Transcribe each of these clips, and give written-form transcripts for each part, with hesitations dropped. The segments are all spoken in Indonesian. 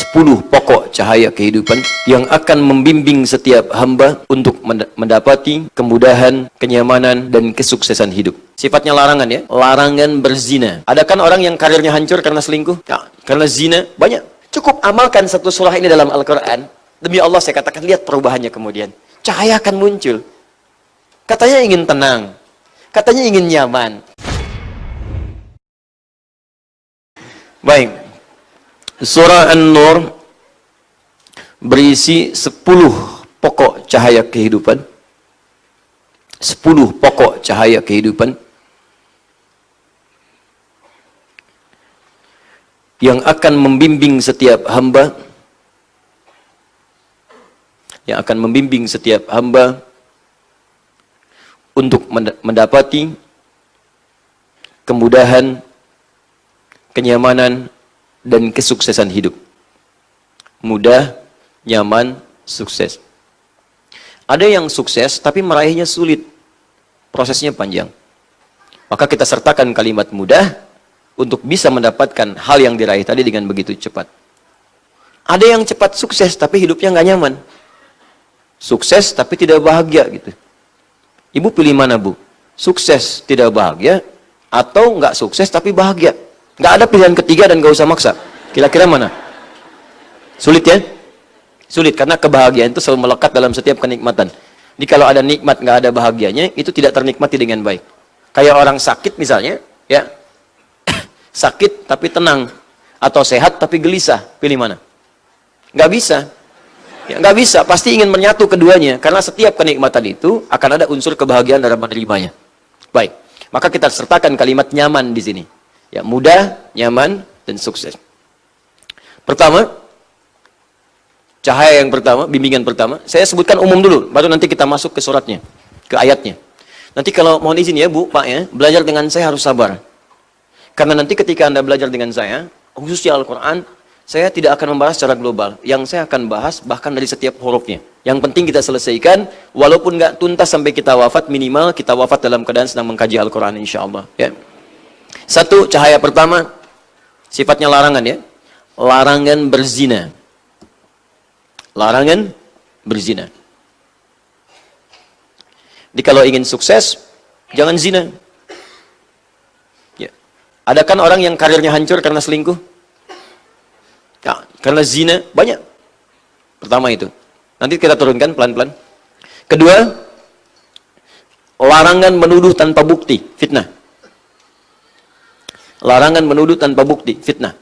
10 pokok cahaya kehidupan yang akan membimbing setiap hamba untuk mendapati kemudahan, kenyamanan, dan kesuksesan hidup. Sifatnya larangan ya, larangan berzina. Ada kan orang yang karirnya hancur karena selingkuh? Ya, karena zina, banyak. Cukup amalkan satu surah ini dalam Al-Quran. Demi Allah saya katakan, lihat perubahannya kemudian. Cahaya akan muncul. Katanya ingin tenang, katanya ingin nyaman. Baik. Surah An-Nur berisi 10 pokok cahaya kehidupan. 10 pokok cahaya kehidupan yang akan membimbing setiap hamba, untuk mendapati kemudahan, kenyamanan, dan kesuksesan hidup. Mudah, nyaman, sukses. Ada yang sukses tapi meraihnya sulit, prosesnya panjang. Maka kita sertakan kalimat mudah untuk bisa mendapatkan hal yang diraih tadi dengan begitu cepat. Ada yang cepat sukses tapi hidupnya nggak nyaman. Sukses tapi tidak bahagia gitu. Ibu pilih mana, Bu? Sukses tidak bahagia atau nggak sukses tapi bahagia? Nggak ada pilihan ketiga dan nggak usah maksa. Kira-kira mana? Sulit ya? Sulit karena kebahagiaan itu selalu melekat dalam setiap kenikmatan. Jadi kalau ada nikmat nggak ada bahagianya, itu tidak ternikmati dengan baik. Kayak orang sakit misalnya, ya sakit tapi tenang, atau sehat tapi gelisah. Pilih mana? Nggak bisa. Ya, nggak bisa. Pasti ingin menyatu keduanya karena setiap kenikmatan itu akan ada unsur kebahagiaan dalam menerimanya. Baik. Maka kita sertakan kalimat nyaman di sini. Ya, mudah, nyaman, dan sukses. Pertama, cahaya yang pertama, bimbingan pertama, saya sebutkan umum dulu, baru nanti kita masuk ke suratnya, ke ayatnya. Nanti kalau mohon izin ya Bu, Pak ya, belajar dengan saya harus sabar. Karena nanti ketika Anda belajar dengan saya, khususnya Al-Quran, saya tidak akan membahas secara global. Yang saya akan bahas bahkan dari setiap hurufnya. Yang penting kita selesaikan, walaupun nggak tuntas sampai kita wafat, minimal kita wafat dalam keadaan sedang mengkaji Al-Quran insya Allah. Ya. Satu, cahaya pertama, sifatnya larangan ya. Larangan berzina. Larangan berzina. Jadi kalau ingin sukses, jangan zina. Ya. Ada kan orang yang karirnya hancur karena selingkuh? Ya, karena zina, banyak. Pertama itu. Nanti kita turunkan pelan-pelan. Kedua, larangan menuduh tanpa bukti, fitnah. Larangan menuduh tanpa bukti, fitnah.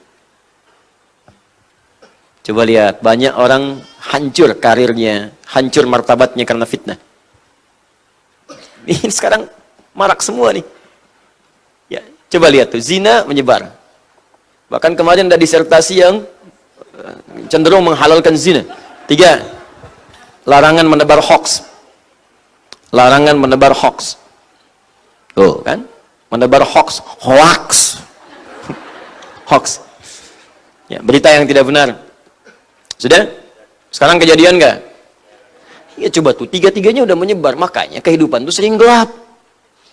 Coba lihat, banyak orang hancur karirnya, hancur martabatnya karena fitnah. Ini sekarang marak semua nih. Ya, coba lihat tuh, zina menyebar. Bahkan kemarin ada disertasi yang cenderung menghalalkan zina. 3, larangan menebar hoax. Larangan menebar hoax. Tuh kan, menebar hoax, hoax. Hoax. Ya, berita yang tidak benar. Sudah? Sekarang kejadian nggak? Ya coba tuh, tiga-tiganya udah menyebar. Makanya kehidupan tuh sering gelap.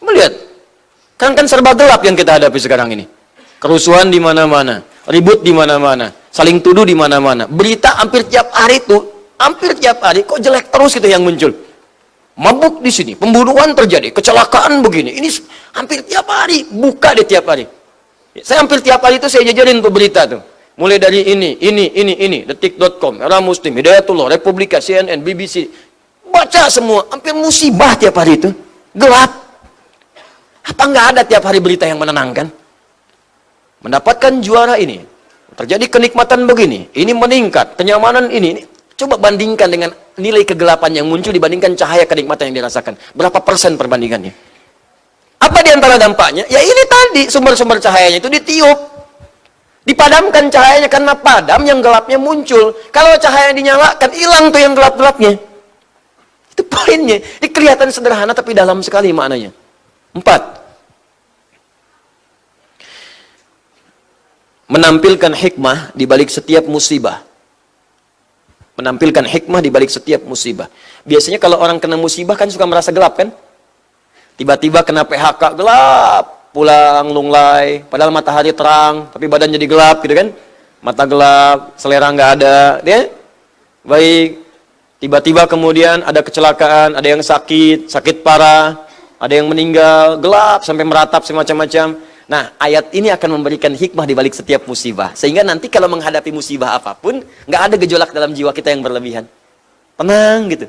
Melihat. Kan serba gelap yang kita hadapi sekarang ini. Kerusuhan di mana-mana, ribut di mana-mana, saling tuduh di mana-mana. Berita hampir tiap hari tuh, hampir tiap hari kok jelek terus gitu yang muncul. Mabuk di sini, pembunuhan terjadi, kecelakaan begini. Ini hampir tiap hari, buka deh tiap hari. Saya hampir tiap hari itu saya jajarin tuh berita tuh. Mulai dari ini, detik.com, Era Muslim, Hidayatullah, Republika, CNN, BBC. Baca semua, hampir musibah tiap hari itu. Gelap. Apa nggak ada tiap hari berita yang menenangkan? Mendapatkan juara ini, terjadi kenikmatan begini, ini meningkat, kenyamanan ini. Coba bandingkan dengan nilai kegelapan yang muncul dibandingkan cahaya kenikmatan yang dirasakan. Berapa persen perbandingannya? Apa di antara dampaknya? Ya ini tadi, sumber-sumber cahayanya itu ditiup. Dipadamkan cahayanya karena padam yang gelapnya muncul. Kalau cahaya dinyalakan, hilang tuh yang gelap-gelapnya. Itu poinnya. Ini kelihatan sederhana tapi dalam sekali maknanya. 4. Menampilkan hikmah di balik setiap musibah. Menampilkan hikmah di balik setiap musibah. Biasanya kalau orang kena musibah kan suka merasa gelap kan? Tiba-tiba kena PHK gelap, pulang lunglai, padahal matahari terang, tapi badan jadi gelap gitu kan? mata gelap, selera nggak ada, ya. Baik, tiba-tiba kemudian ada kecelakaan, ada yang sakit, sakit parah, ada yang meninggal, gelap sampai meratap semacam-macam. Nah, ayat ini akan memberikan hikmah di balik setiap musibah. Sehingga nanti kalau menghadapi musibah apapun, nggak ada gejolak dalam jiwa kita yang berlebihan. Tenang gitu.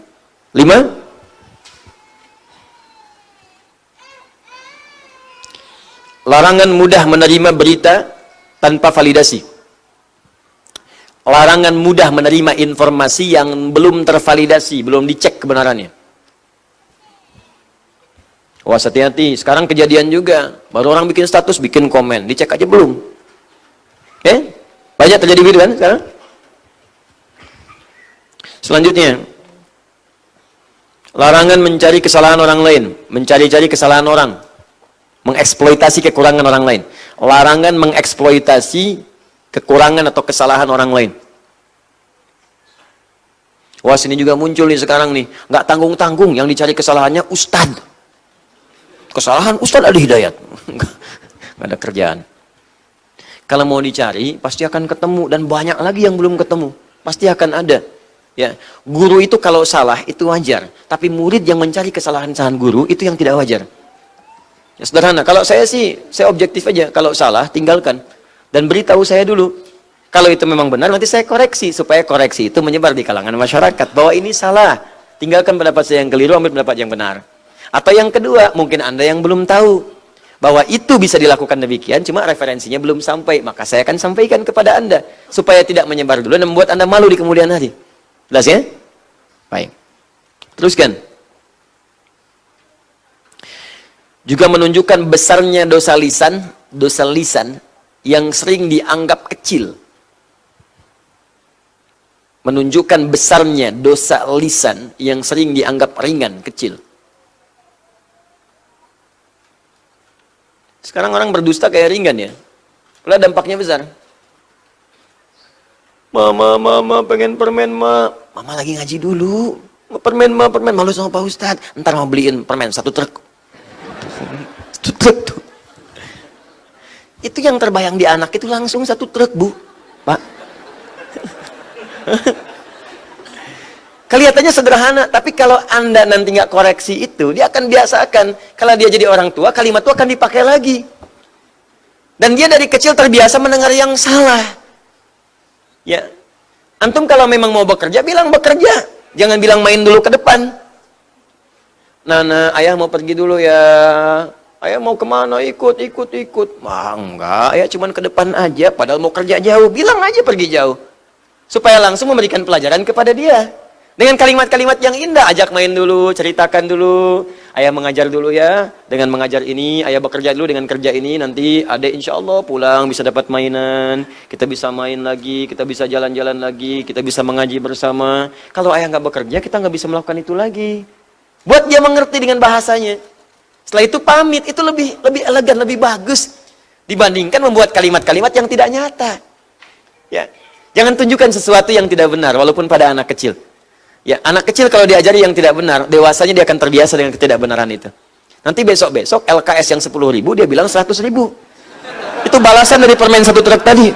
5. Larangan mudah menerima berita tanpa validasi. Larangan mudah menerima informasi yang belum tervalidasi, belum dicek kebenarannya. Wah, hati-hati, sekarang kejadian juga. Baru orang bikin status, bikin komen, dicek aja belum. Banyak terjadi gitu kan sekarang. Selanjutnya, larangan mencari kesalahan orang lain, mencari-cari kesalahan orang, mengeksploitasi kekurangan orang lain. Larangan mengeksploitasi kekurangan atau kesalahan orang lain. Wah, sini juga muncul nih sekarang nih, nggak tanggung-tanggung yang dicari kesalahannya ustadz. Kesalahan Ustadz Ali Hidayat. Nggak ada kerjaan. Kalau mau dicari, pasti akan ketemu. Dan banyak lagi yang belum ketemu. Pasti akan ada. Ya, guru itu kalau salah, itu wajar. Tapi murid yang mencari kesalahan-kesalahan guru, itu yang tidak wajar. Ya, sederhana. Kalau saya sih, saya objektif aja. Kalau salah, tinggalkan. Dan beritahu saya dulu. Kalau itu memang benar, nanti saya koreksi. Supaya koreksi itu menyebar di kalangan masyarakat. Bahwa ini salah. Tinggalkan pendapat saya yang keliru, ambil pendapat yang benar. Atau yang kedua, mungkin Anda yang belum tahu bahwa itu bisa dilakukan demikian, cuma referensinya belum sampai, maka saya akan sampaikan kepada Anda supaya tidak menyebar dulu dan membuat Anda malu di kemudian hari. Jelas ya? Baik. Teruskan. Juga menunjukkan besarnya dosa lisan yang sering dianggap kecil. Menunjukkan besarnya dosa lisan yang sering dianggap ringan, kecil. Sekarang orang berdusta kayak ringan ya. Padahal dampaknya besar. Mama pengen permen, ma. Mama lagi ngaji dulu. Permen, malu sama Pak Ustadz. Ntar mau beliin permen 1 truk. 1 truk tuh. Itu yang terbayang di anak itu langsung 1 truk, Bu. Pak. Kelihatannya sederhana, tapi kalau Anda nanti nggak koreksi itu, dia akan biasakan. Kalau dia jadi orang tua, kalimat itu akan dipakai lagi. Dan dia dari kecil terbiasa mendengar yang salah. Ya, antum kalau memang mau bekerja, bilang bekerja. Jangan bilang main dulu ke depan. Nana, ayah mau pergi dulu ya. Ayah mau kemana? Ikut. Wah, enggak, ayah cuman ke depan aja. Padahal mau kerja jauh, bilang aja pergi jauh. Supaya langsung memberikan pelajaran kepada dia. Dengan kalimat-kalimat yang indah, ajak main dulu, ceritakan dulu. Ayah mengajar dulu ya, dengan mengajar ini, ayah bekerja dulu dengan kerja ini, nanti adek insya Allah pulang bisa dapat mainan, kita bisa main lagi, kita bisa jalan-jalan lagi, kita bisa mengaji bersama. Kalau ayah nggak bekerja, kita nggak bisa melakukan itu lagi. Buat dia mengerti dengan bahasanya. Setelah itu pamit, itu lebih elegan, lebih bagus dibandingkan membuat kalimat-kalimat yang tidak nyata. Ya, jangan tunjukkan sesuatu yang tidak benar, walaupun pada anak kecil. Ya, anak kecil kalau diajari yang tidak benar, dewasanya dia akan terbiasa dengan ketidakbenaran itu. Nanti besok-besok LKS yang 10.000 dia bilang 100.000. Itu balasan dari permen 1 truk tadi.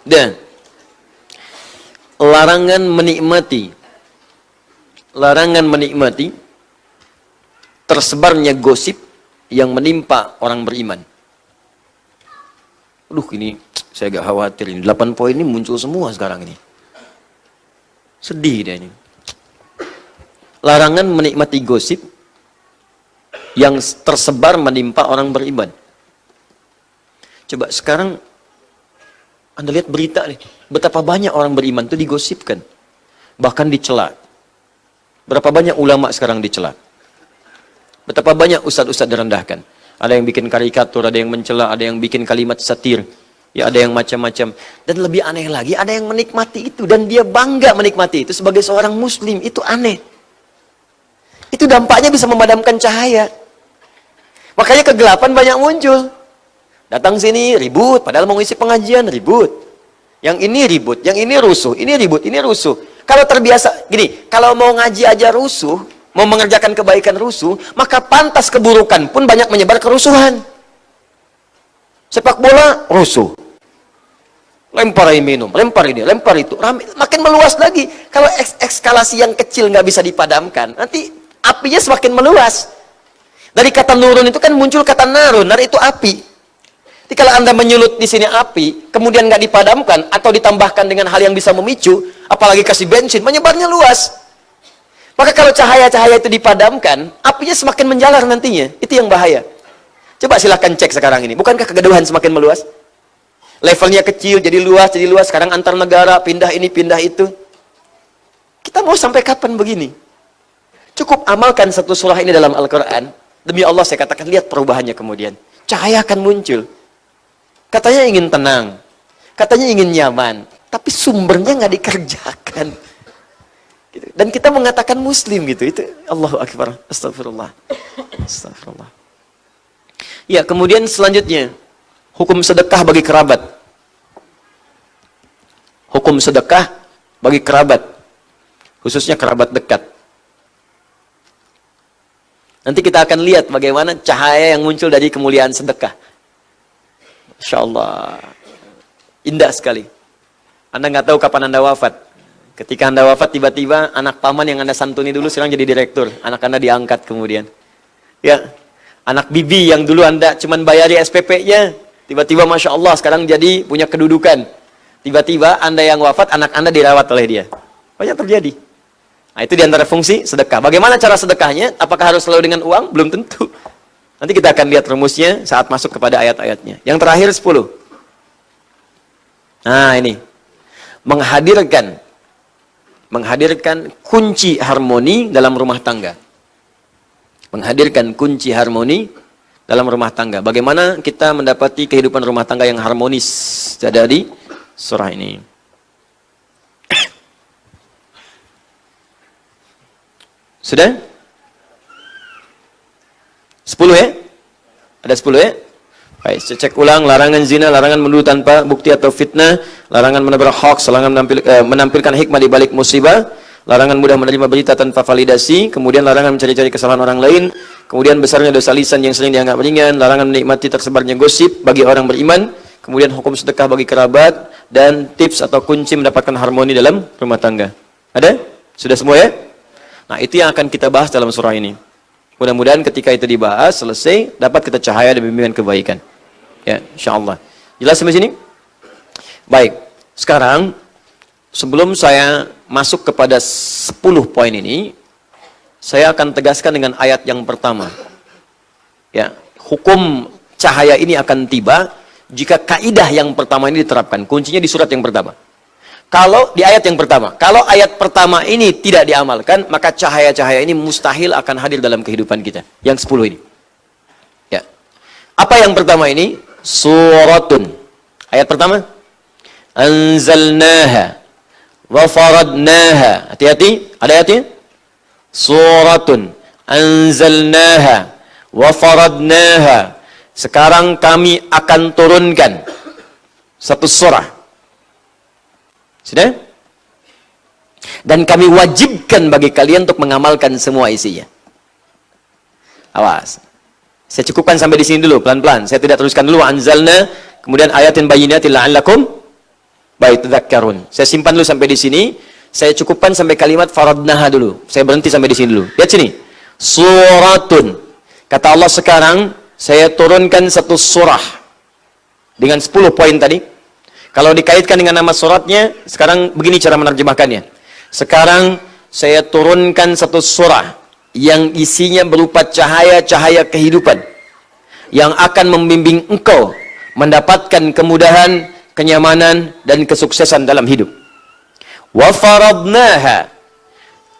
Dan larangan menikmati tersebarnya gosip yang menimpa orang beriman. Aduh, ini saya agak khawatir ini. 8 poin ini muncul semua sekarang ini. Sedih dia ini. Larangan menikmati gosip yang tersebar menimpa orang beriman. Coba sekarang Anda lihat berita nih. Betapa banyak orang beriman itu digosipkan. Bahkan dicela. Berapa banyak ulama sekarang dicela. Betapa banyak ustadz-ustadz direndahkan. Ada yang bikin karikatur, ada yang mencela, ada yang bikin kalimat satir. Ya, ada yang macam-macam. Dan lebih aneh lagi, ada yang menikmati itu. Dan dia bangga menikmati itu sebagai seorang muslim. Itu aneh. Itu dampaknya bisa memadamkan cahaya. Makanya kegelapan banyak muncul. Datang sini, ribut. Padahal mau ngisi pengajian, ribut. Yang ini ribut, yang ini rusuh. Ini ribut, ini rusuh. Kalau terbiasa, gini, kalau mau ngaji aja rusuh, mau mengerjakan kebaikan rusuh, maka pantas keburukan pun banyak menyebar kerusuhan. Sepak bola, rusuh. Lempar ini minum, lempar ini, lempar itu. Makin meluas lagi. Kalau eskalasi yang kecil nggak bisa dipadamkan, nanti apinya semakin meluas. Dari kata nurun itu kan muncul kata narun, nar itu api. Jadi kalau Anda menyulut di sini api, kemudian nggak dipadamkan, atau ditambahkan dengan hal yang bisa memicu, apalagi kasih bensin, menyebarnya luas. Maka kalau cahaya-cahaya itu dipadamkan, apinya semakin menjalar nantinya. Itu yang bahaya. Coba silahkan cek sekarang ini. Bukankah kegaduhan semakin meluas? Levelnya kecil, jadi luas, jadi luas. Sekarang antar negara, pindah ini, pindah itu. Kita mau sampai kapan begini? Cukup amalkan satu surah ini dalam Al-Quran. Demi Allah saya katakan, lihat perubahannya kemudian. Cahaya akan muncul. Katanya ingin tenang. Katanya ingin nyaman. Tapi sumbernya nggak dikerjakan. Gitu. Dan kita mengatakan muslim gitu. Itu Allahu Akbar. Astagfirullah. Astagfirullah. Ya, kemudian selanjutnya. Hukum sedekah bagi kerabat. Hukum sedekah bagi kerabat. Khususnya kerabat dekat. Nanti kita akan lihat bagaimana cahaya yang muncul dari kemuliaan sedekah. Insya Allah. Indah sekali. Anda nggak tahu kapan Anda wafat. Ketika Anda wafat, tiba-tiba anak paman yang Anda santuni dulu sekarang jadi direktur. Anak Anda diangkat kemudian. Ya, anak bibi yang dulu Anda cuman bayari SPP-nya, tiba-tiba Masya Allah sekarang jadi punya kedudukan. Tiba-tiba Anda yang wafat, anak Anda dirawat oleh dia. Banyak terjadi. Nah, itu diantara fungsi sedekah. Bagaimana cara sedekahnya? Apakah harus selalu dengan uang? Belum tentu. Nanti kita akan lihat rumusnya saat masuk kepada ayat-ayatnya. Yang terakhir 10. Nah ini. Menghadirkan kunci harmoni dalam rumah tangga. Menghadirkan kunci harmoni dalam rumah tangga. Bagaimana kita mendapati kehidupan rumah tangga yang harmonis dari surah ini. Sudah? 10 ya? Ada 10 ya? Baik, cek ulang. Larangan zina, larangan menuduh tanpa bukti atau fitnah, larangan menabrak hoax, larangan menampilkan hikmah di balik musibah, larangan mudah menerima berita tanpa validasi, kemudian larangan mencari-cari kesalahan orang lain, kemudian besarnya dosa lisan yang sering dianggap ringan, larangan menikmati tersebarnya gosip bagi orang beriman, kemudian hukum sedekah bagi kerabat, dan tips atau kunci mendapatkan harmoni dalam rumah tangga. Ada? Sudah semua ya? Nah, itu yang akan kita bahas dalam surah ini. Mudah-mudahan ketika itu dibahas, selesai, dapat kita cahaya dan bimbingan kebaikan. Ya, insyaAllah. Jelas sampai sini? Baik. Sekarang, sebelum saya masuk kepada 10 poin ini, saya akan tegaskan dengan ayat yang pertama. Ya, hukum cahaya ini akan tiba jika kaidah yang pertama ini diterapkan. Kuncinya di surat yang pertama. Kalau di ayat yang pertama, kalau ayat pertama ini tidak diamalkan, maka cahaya-cahaya ini mustahil akan hadir dalam kehidupan kita. Yang 10 ini. Ya. Apa yang pertama ini? Suratun. Ayat pertama. Anzalnaha wa faradnaha. Hati-hati, ada ayatnya? Suratun. Anzalnaha wa faradnaha. Sekarang kami akan turunkan satu surah. Sudah? Dan kami wajibkan bagi kalian untuk mengamalkan semua isinya. Awas. Saya cukupkan sampai di sini dulu, pelan-pelan. Saya tidak teruskan dulu. Anzalna, kemudian ayatin bayyinatin la'allakum tadhakkarun. Saya simpan dulu sampai di sini. Saya cukupkan sampai kalimat faradnaha dulu. Saya berhenti sampai di sini dulu. Lihat sini. Suratun. Kata Allah sekarang, saya turunkan satu surah. Dengan 10 poin tadi. Kalau dikaitkan dengan nama suratnya, sekarang begini cara menerjemahkannya. Sekarang saya turunkan satu surah yang isinya berupa cahaya-cahaya kehidupan yang akan membimbing engkau mendapatkan kemudahan, kenyamanan, dan kesuksesan dalam hidup. Wa faradnaha.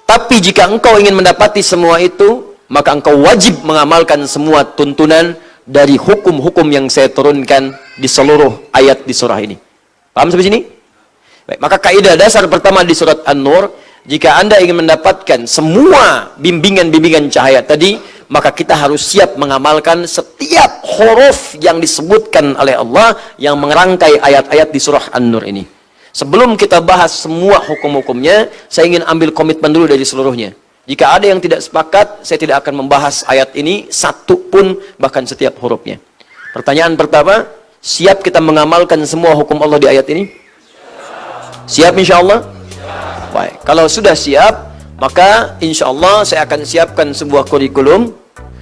Tapi jika engkau ingin mendapati semua itu, maka engkau wajib mengamalkan semua tuntunan dari hukum-hukum yang saya turunkan di seluruh ayat di surah ini. Paham sampai sini? Baik, maka kaidah dasar pertama di surat An-Nur, jika Anda ingin mendapatkan semua bimbingan-bimbingan cahaya tadi, maka kita harus siap mengamalkan setiap huruf yang disebutkan oleh Allah yang mengerangkai ayat-ayat di surah An-Nur ini. Sebelum kita bahas semua hukum-hukumnya, saya ingin ambil komitmen dulu dari seluruhnya. Jika ada yang tidak sepakat, saya tidak akan membahas ayat ini satu pun, bahkan setiap hurufnya. Pertanyaan pertama, Siap kita mengamalkan semua hukum Allah di ayat ini? Siap insya Allah? Baik, kalau sudah siap, maka insya Allah saya akan siapkan sebuah kurikulum.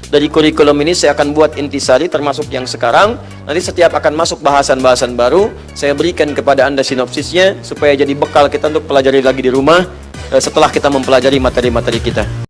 Dari kurikulum ini saya akan buat intisari termasuk yang sekarang. Nanti setiap akan masuk bahasan-bahasan baru, saya berikan kepada Anda sinopsisnya supaya jadi bekal kita untuk pelajari lagi di rumah setelah kita mempelajari materi-materi kita.